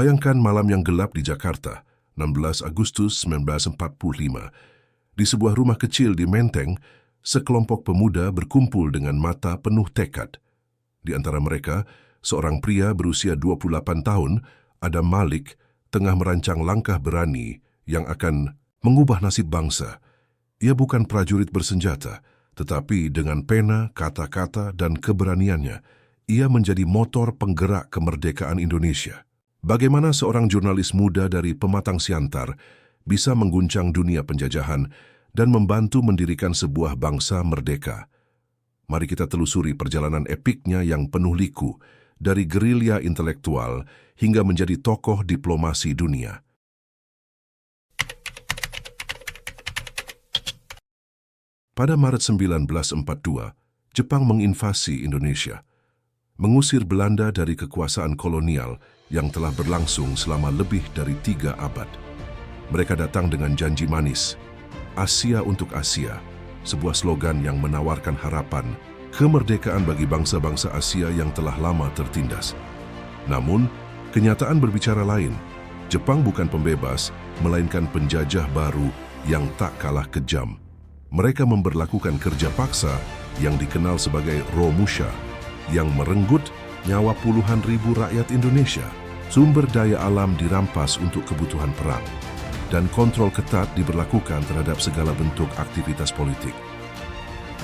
Bayangkan malam yang gelap di Jakarta, 16 Agustus 1945. Di sebuah rumah kecil di Menteng, sekelompok pemuda berkumpul dengan mata penuh tekad. Di antara mereka, seorang pria berusia 28 tahun, Adam Malik, tengah merancang langkah berani yang akan mengubah nasib bangsa. Ia bukan prajurit bersenjata, tetapi dengan pena, kata-kata, dan keberaniannya, ia menjadi motor penggerak kemerdekaan Indonesia. Bagaimana seorang jurnalis muda dari Pematang Siantar bisa mengguncang dunia penjajahan dan membantu mendirikan sebuah bangsa merdeka? Mari kita telusuri perjalanan epiknya yang penuh liku, dari gerilya intelektual hingga menjadi tokoh diplomasi dunia. Pada Maret 1942, Jepang menginvasi Indonesia, mengusir Belanda dari kekuasaan kolonial yang telah berlangsung selama lebih dari 3 abad. Mereka datang dengan janji manis, Asia untuk Asia, sebuah slogan yang menawarkan harapan, kemerdekaan bagi bangsa-bangsa Asia yang telah lama tertindas. Namun, kenyataan berbicara lain. Jepang bukan pembebas, melainkan penjajah baru yang tak kalah kejam. Mereka memberlakukan kerja paksa yang dikenal sebagai Romusha, yang merenggut nyawa puluhan ribu rakyat Indonesia. Sumber daya alam dirampas untuk kebutuhan perang, dan kontrol ketat diberlakukan terhadap segala bentuk aktivitas politik.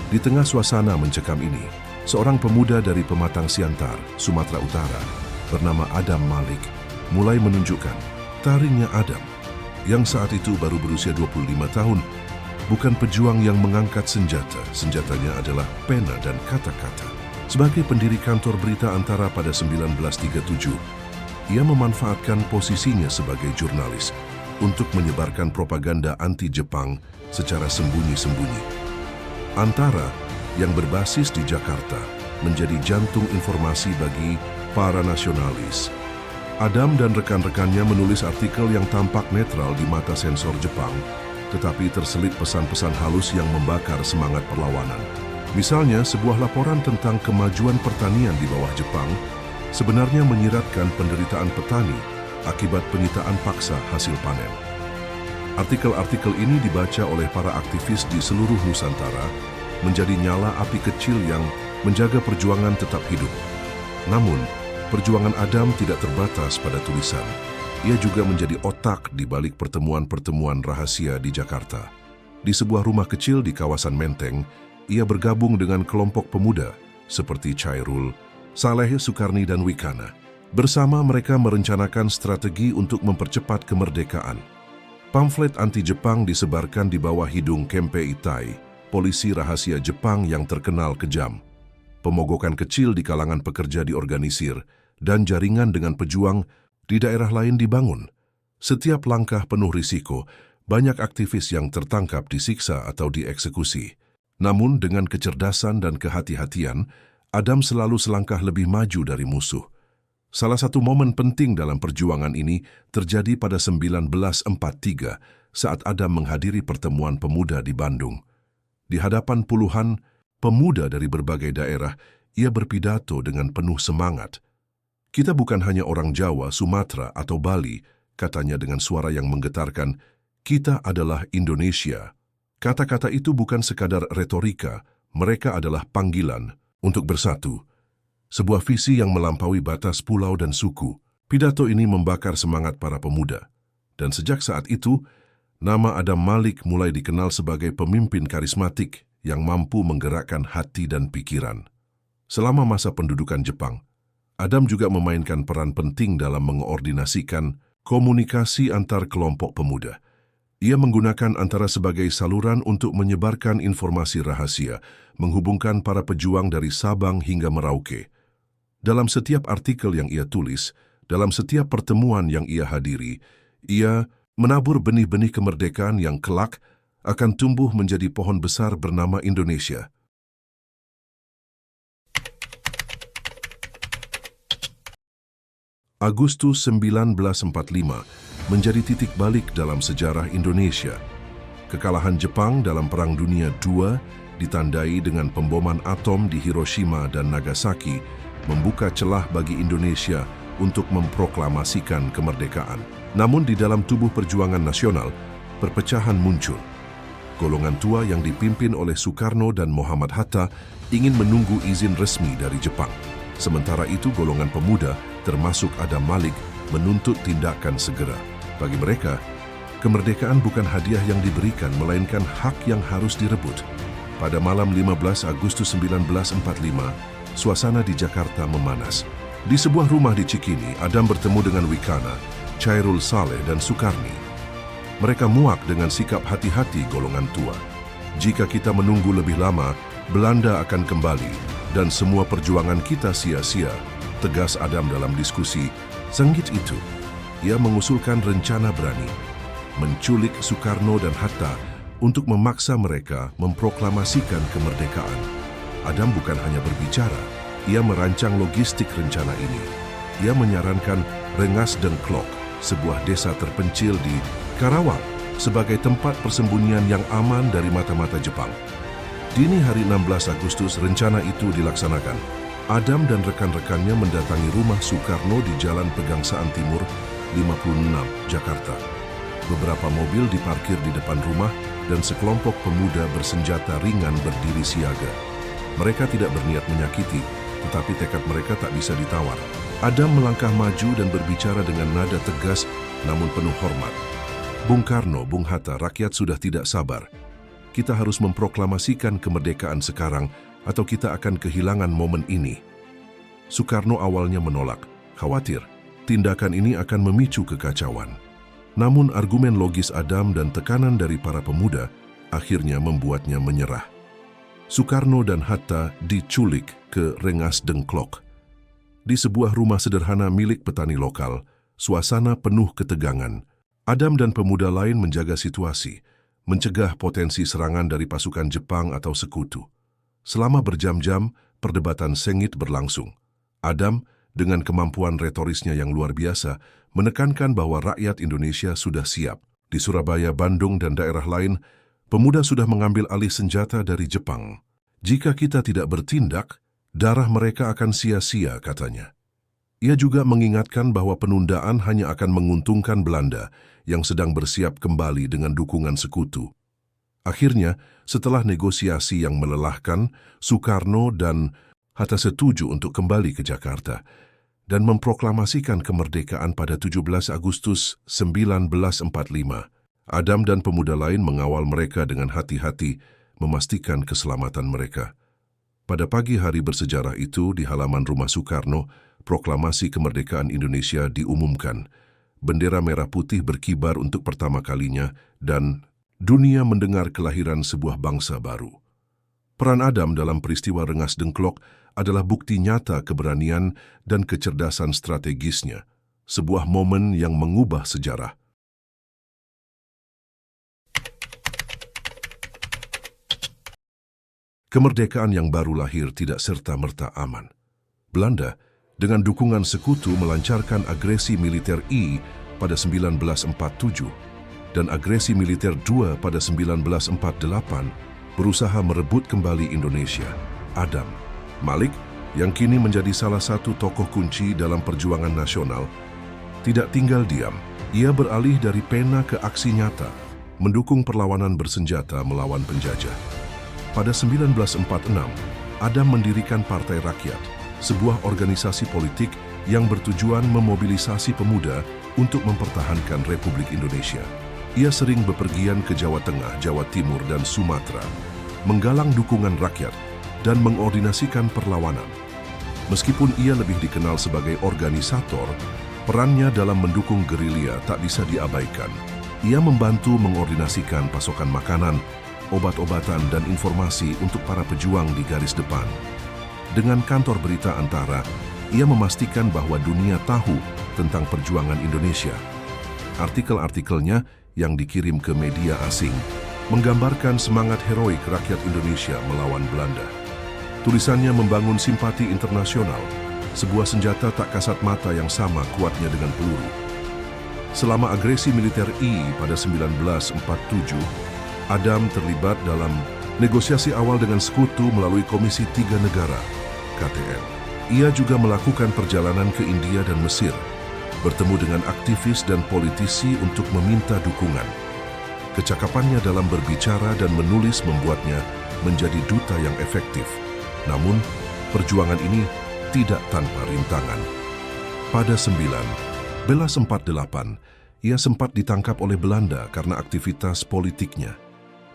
Di tengah suasana mencekam ini, seorang pemuda dari Pematang Siantar, Sumatera Utara, bernama Adam Malik, mulai menunjukkan taringnya. Adam, yang saat itu baru berusia 25 tahun, bukan pejuang yang mengangkat senjata. Senjatanya adalah pena dan kata-kata. Sebagai pendiri kantor berita Antara pada 1937, ia memanfaatkan posisinya sebagai jurnalis untuk menyebarkan propaganda anti-Jepang secara sembunyi-sembunyi. Antara, yang berbasis di Jakarta, menjadi jantung informasi bagi para nasionalis. Adam dan rekan-rekannya menulis artikel yang tampak netral di mata sensor Jepang, tetapi terselip pesan-pesan halus yang membakar semangat perlawanan. Misalnya, sebuah laporan tentang kemajuan pertanian di bawah Jepang sebenarnya menyiratkan penderitaan petani akibat penyitaan paksa hasil panen. Artikel-artikel ini dibaca oleh para aktivis di seluruh Nusantara, menjadi nyala api kecil yang menjaga perjuangan tetap hidup. Namun, perjuangan Adam tidak terbatas pada tulisan. Ia juga menjadi otak di balik pertemuan-pertemuan rahasia di Jakarta. Di sebuah rumah kecil di kawasan Menteng, ia bergabung dengan kelompok pemuda seperti Chairul, Saleh Sukarni, dan Wikana. Bersama mereka merencanakan strategi untuk mempercepat kemerdekaan. Pamflet anti-Jepang disebarkan di bawah hidung Kempe Itai, polisi rahasia Jepang yang terkenal kejam. Pemogokan kecil di kalangan pekerja diorganisir, dan jaringan dengan pejuang di daerah lain dibangun. Setiap langkah penuh risiko, banyak aktivis yang tertangkap, disiksa, atau dieksekusi. Namun dengan kecerdasan dan kehati-hatian, Adam selalu selangkah lebih maju dari musuh. Salah satu momen penting dalam perjuangan ini terjadi pada 1943 saat Adam menghadiri pertemuan pemuda di Bandung. Di hadapan puluhan pemuda dari berbagai daerah, ia berpidato dengan penuh semangat. "Kita bukan hanya orang Jawa, Sumatera, atau Bali," katanya dengan suara yang menggetarkan. "Kita adalah Indonesia." Kata-kata itu bukan sekadar retorika, mereka adalah panggilan untuk bersatu. Sebuah visi yang melampaui batas pulau dan suku. Pidato ini membakar semangat para pemuda. Dan sejak saat itu, nama Adam Malik mulai dikenal sebagai pemimpin karismatik yang mampu menggerakkan hati dan pikiran. Selama masa pendudukan Jepang, Adam juga memainkan peran penting dalam mengoordinasikan komunikasi antar kelompok pemuda. Ia menggunakan Antara sebagai saluran untuk menyebarkan informasi rahasia, menghubungkan para pejuang dari Sabang hingga Merauke. Dalam setiap artikel yang ia tulis, dalam setiap pertemuan yang ia hadiri, ia menabur benih-benih kemerdekaan yang kelak akan tumbuh menjadi pohon besar bernama Indonesia. Agustus 1945 menjadi titik balik dalam sejarah Indonesia. Kekalahan Jepang dalam Perang Dunia II ditandai dengan pemboman atom di Hiroshima dan Nagasaki membuka celah bagi Indonesia untuk memproklamasikan kemerdekaan. Namun di dalam tubuh perjuangan nasional, perpecahan muncul. Golongan tua yang dipimpin oleh Soekarno dan Muhammad Hatta ingin menunggu izin resmi dari Jepang. Sementara itu golongan pemuda, termasuk Adam Malik, menuntut tindakan segera. Bagi mereka, kemerdekaan bukan hadiah yang diberikan, melainkan hak yang harus direbut. Pada malam 15 Agustus 1945, suasana di Jakarta memanas. Di sebuah rumah di Cikini, Adam bertemu dengan Wikana, Chairul Saleh, dan Sukarni. Mereka muak dengan sikap hati-hati golongan tua. Jika kita menunggu lebih lama, Belanda akan kembali dan semua perjuangan kita sia-sia, tegas Adam dalam diskusi sengit itu. Ia mengusulkan rencana berani, menculik Soekarno dan Hatta untuk memaksa mereka memproklamasikan kemerdekaan. Adam bukan hanya berbicara, ia merancang logistik rencana ini. Ia menyarankan Rengas Dengklok, sebuah desa terpencil di Karawang, sebagai tempat persembunyian yang aman dari mata-mata Jepang. Dini hari 16 Agustus rencana itu dilaksanakan. Adam dan rekan-rekannya mendatangi rumah Soekarno di Jalan Pegangsaan Timur 56, Jakarta. Beberapa mobil diparkir di depan rumah dan sekelompok pemuda bersenjata ringan berdiri siaga. Mereka tidak berniat menyakiti, tetapi tekad mereka tak bisa ditawar. Adam melangkah maju dan berbicara dengan nada tegas namun penuh hormat. Bung Karno, Bung Hatta, rakyat sudah tidak sabar. Kita harus memproklamasikan kemerdekaan sekarang atau kita akan kehilangan momen ini. Soekarno awalnya menolak, khawatir tindakan ini akan memicu kekacauan. Namun argumen logis Adam dan tekanan dari para pemuda akhirnya membuatnya menyerah. Soekarno dan Hatta diculik ke Rengas Dengklok. Di sebuah rumah sederhana milik petani lokal, suasana penuh ketegangan. Adam dan pemuda lain menjaga situasi, mencegah potensi serangan dari pasukan Jepang atau sekutu. Selama berjam-jam, perdebatan sengit berlangsung. Adam, dengan kemampuan retorisnya yang luar biasa, menekankan bahwa rakyat Indonesia sudah siap. Di Surabaya, Bandung, dan daerah lain, pemuda sudah mengambil alih senjata dari Jepang. Jika kita tidak bertindak, darah mereka akan sia-sia, katanya. Ia juga mengingatkan bahwa penundaan hanya akan menguntungkan Belanda yang sedang bersiap kembali dengan dukungan sekutu. Akhirnya, setelah negosiasi yang melelahkan, Soekarno dan Hatta setuju untuk kembali ke Jakarta dan memproklamasikan kemerdekaan pada 17 Agustus 1945. Adam dan pemuda lain mengawal mereka dengan hati-hati, memastikan keselamatan mereka. Pada pagi hari bersejarah itu, di halaman rumah Soekarno, proklamasi kemerdekaan Indonesia diumumkan. Bendera merah putih berkibar untuk pertama kalinya dan dunia mendengar kelahiran sebuah bangsa baru. Peran Adam dalam peristiwa Rengas Dengklok adalah bukti nyata keberanian dan kecerdasan strategisnya, sebuah momen yang mengubah sejarah. Kemerdekaan yang baru lahir tidak serta-merta aman. Belanda, dengan dukungan sekutu, melancarkan agresi militer I pada 1947 dan agresi militer II pada 1948, berusaha merebut kembali Indonesia. Adam Malik, yang kini menjadi salah satu tokoh kunci dalam perjuangan nasional, tidak tinggal diam. Ia beralih dari pena ke aksi nyata, mendukung perlawanan bersenjata melawan penjajah. Pada 1946, Adam mendirikan Partai Rakyat, sebuah organisasi politik yang bertujuan memobilisasi pemuda untuk mempertahankan Republik Indonesia. Ia sering bepergian ke Jawa Tengah, Jawa Timur, dan Sumatera, menggalang dukungan rakyat dan mengordinasikan perlawanan. Meskipun ia lebih dikenal sebagai organisator, perannya dalam mendukung gerilya tak bisa diabaikan. Ia membantu mengordinasikan pasokan makanan, obat-obatan, dan informasi untuk para pejuang di garis depan. Dengan kantor berita Antara, ia memastikan bahwa dunia tahu tentang perjuangan Indonesia. Artikel-artikelnya yang dikirim ke media asing menggambarkan semangat heroik rakyat Indonesia melawan Belanda. Tulisannya membangun simpati internasional, sebuah senjata tak kasat mata yang sama kuatnya dengan peluru. Selama agresi militer I pada 1947, Adam terlibat dalam negosiasi awal dengan sekutu melalui Komisi Tiga Negara, KTN. Ia juga melakukan perjalanan ke India dan Mesir, bertemu dengan aktivis dan politisi untuk meminta dukungan. Kecakapannya dalam berbicara dan menulis membuatnya menjadi duta yang efektif. Namun, perjuangan ini tidak tanpa rintangan. Pada 1948, ia sempat ditangkap oleh Belanda karena aktivitas politiknya.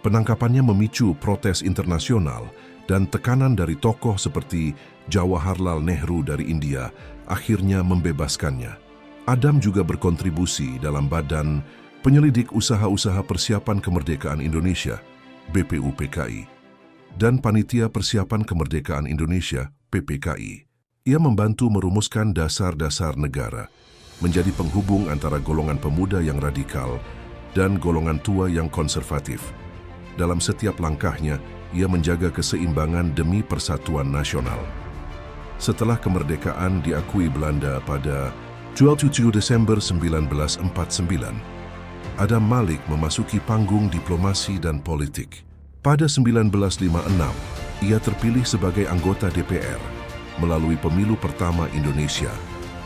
Penangkapannya memicu protes internasional dan tekanan dari tokoh seperti Jawaharlal Nehru dari India akhirnya membebaskannya. Adam juga berkontribusi dalam Badan Penyelidik Usaha-Usaha Persiapan Kemerdekaan Indonesia, BPUPKI, dan Panitia Persiapan Kemerdekaan Indonesia, PPKI. Ia membantu merumuskan dasar-dasar negara, menjadi penghubung antara golongan pemuda yang radikal dan golongan tua yang konservatif. Dalam setiap langkahnya, ia menjaga keseimbangan demi persatuan nasional. Setelah kemerdekaan diakui Belanda pada 27 Desember 1949, Adam Malik memasuki panggung diplomasi dan politik. Pada 1956, ia terpilih sebagai anggota DPR melalui pemilu pertama Indonesia,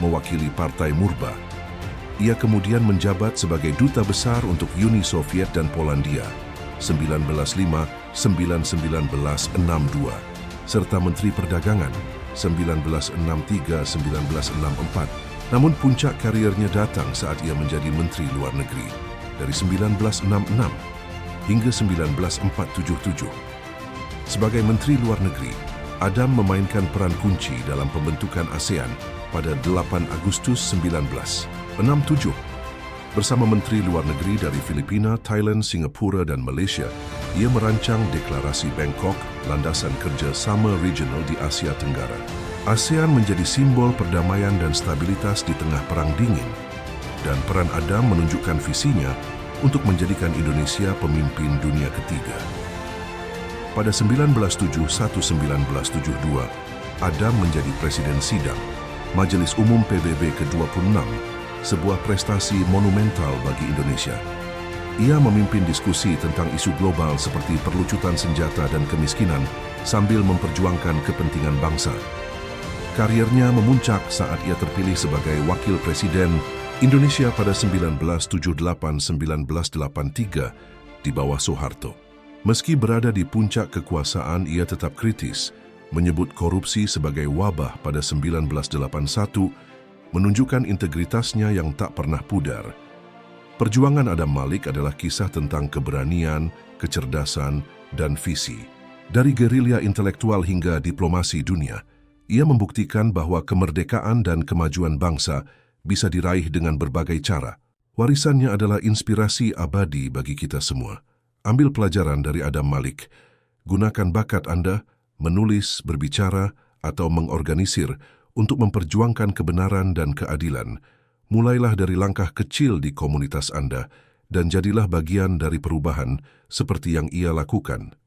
mewakili Partai Murba. Ia kemudian menjabat sebagai Duta Besar untuk Uni Soviet dan Polandia 1905-1962, serta Menteri Perdagangan 1963-1964. Namun puncak karirnya datang saat ia menjadi Menteri Luar Negeri dari 1966 hingga 1947. Sebagai Menteri Luar Negeri, Adam memainkan peran kunci dalam pembentukan ASEAN pada 8 Agustus 1967. Bersama Menteri Luar Negeri dari Filipina, Thailand, Singapura, dan Malaysia, ia merancang Deklarasi Bangkok, landasan kerja sama regional di Asia Tenggara. ASEAN menjadi simbol perdamaian dan stabilitas di tengah Perang Dingin, dan peran Adam menunjukkan visinya untuk menjadikan Indonesia pemimpin dunia ketiga. Pada 1971-1972, Adam menjadi Presiden Sidang Majelis Umum PBB ke-26, sebuah prestasi monumental bagi Indonesia. Ia memimpin diskusi tentang isu global seperti perlucutan senjata dan kemiskinan sambil memperjuangkan kepentingan bangsa. Karirnya memuncak saat ia terpilih sebagai Wakil Presiden Indonesia pada 1978-1983 di bawah Soeharto. Meski berada di puncak kekuasaan, ia tetap kritis, menyebut korupsi sebagai wabah pada 1981, menunjukkan integritasnya yang tak pernah pudar. Perjuangan Adam Malik adalah kisah tentang keberanian, kecerdasan, dan visi. Dari gerilya intelektual hingga diplomasi dunia, ia membuktikan bahwa kemerdekaan dan kemajuan bangsa bisa diraih dengan berbagai cara. Warisannya adalah inspirasi abadi bagi kita semua. Ambil pelajaran dari Adam Malik. Gunakan bakat Anda, menulis, berbicara, atau mengorganisir untuk memperjuangkan kebenaran dan keadilan. Mulailah dari langkah kecil di komunitas Anda dan jadilah bagian dari perubahan seperti yang ia lakukan.